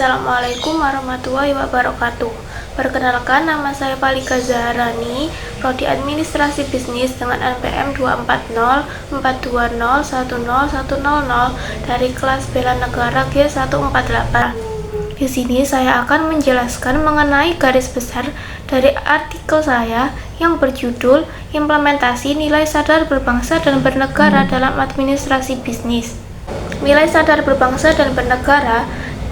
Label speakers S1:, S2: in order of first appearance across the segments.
S1: Assalamualaikum warahmatullahi wabarakatuh. Perkenalkan, nama saya Palika Zaharani, Prodi Administrasi Bisnis dengan NPM 24042010100 dari kelas Bela Negara G148. Di sini saya akan menjelaskan mengenai garis besar dari artikel saya yang berjudul Implementasi Nilai Sadar Berbangsa dan Bernegara dalam Administrasi Bisnis. Nilai sadar berbangsa dan bernegara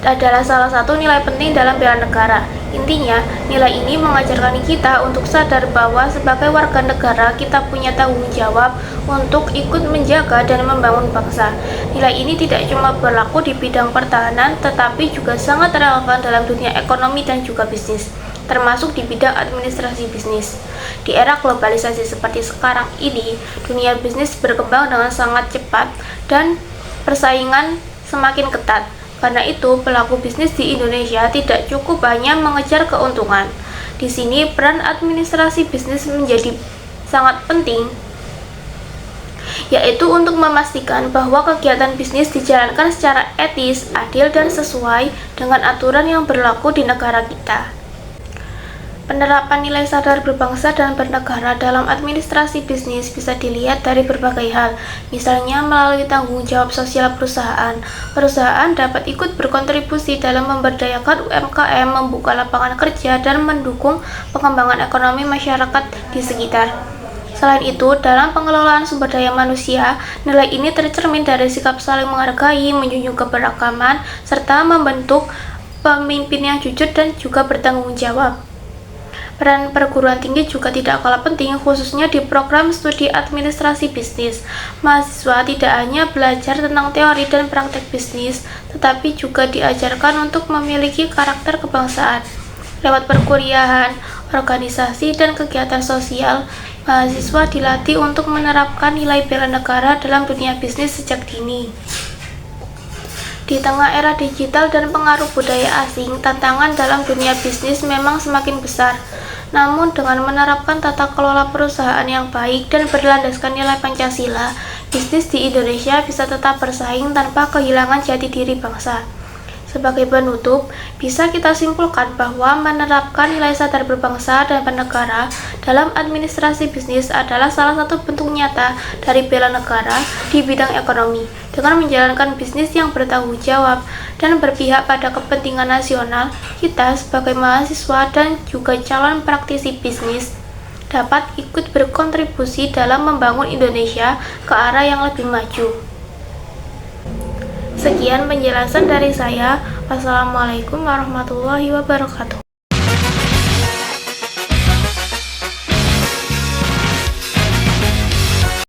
S1: adalah salah satu nilai penting dalam bela negara. Intinya, nilai ini mengajarkan kita untuk sadar bahwa sebagai warga negara kita punya tanggung jawab untuk ikut menjaga dan membangun bangsa. Nilai ini tidak cuma berlaku di bidang pertahanan, tetapi juga sangat relevan dalam dunia ekonomi dan juga bisnis, termasuk di bidang administrasi bisnis. Di era globalisasi seperti sekarang ini, dunia bisnis berkembang dengan sangat cepat dan persaingan semakin ketat. Karena itu, pelaku bisnis di Indonesia tidak cukup hanya mengejar keuntungan. Di sini, peran administrasi bisnis menjadi sangat penting, yaitu untuk memastikan bahwa kegiatan bisnis dijalankan secara etis, adil, dan sesuai dengan aturan yang berlaku di negara kita. Penerapan nilai sadar berbangsa dan bernegara dalam administrasi bisnis bisa dilihat dari berbagai hal, misalnya melalui tanggung jawab sosial perusahaan. Perusahaan dapat ikut berkontribusi dalam memberdayakan UMKM, membuka lapangan kerja, dan mendukung pengembangan ekonomi masyarakat di sekitar. Selain itu, dalam pengelolaan sumber daya manusia, nilai ini tercermin dari sikap saling menghargai, menjunjung keberagaman, serta membentuk pemimpin yang jujur dan juga bertanggung jawab. Peran perguruan tinggi juga tidak kalah penting, khususnya di program studi administrasi bisnis. Mahasiswa tidak hanya belajar tentang teori dan praktek bisnis, tetapi juga diajarkan untuk memiliki karakter kebangsaan. Lewat perkuliahan, organisasi, dan kegiatan sosial, mahasiswa dilatih untuk menerapkan nilai bela negara dalam dunia bisnis sejak dini. Di tengah era digital dan pengaruh budaya asing, tantangan dalam dunia bisnis memang semakin besar. Namun, dengan menerapkan tata kelola perusahaan yang baik dan berlandaskan nilai Pancasila, bisnis di Indonesia bisa tetap bersaing tanpa kehilangan jati diri bangsa. Sebagai penutup, bisa kita simpulkan bahwa menerapkan nilai sadar berbangsa dan bernegara dalam administrasi bisnis adalah salah satu bentuk nyata dari bela negara di bidang ekonomi. Dengan menjalankan bisnis yang bertanggung jawab dan berpihak pada kepentingan nasional, kita sebagai mahasiswa dan juga calon praktisi bisnis dapat ikut berkontribusi dalam membangun Indonesia ke arah yang lebih maju. Sekian penjelasan dari saya. Wassalamualaikum warahmatullahi wabarakatuh.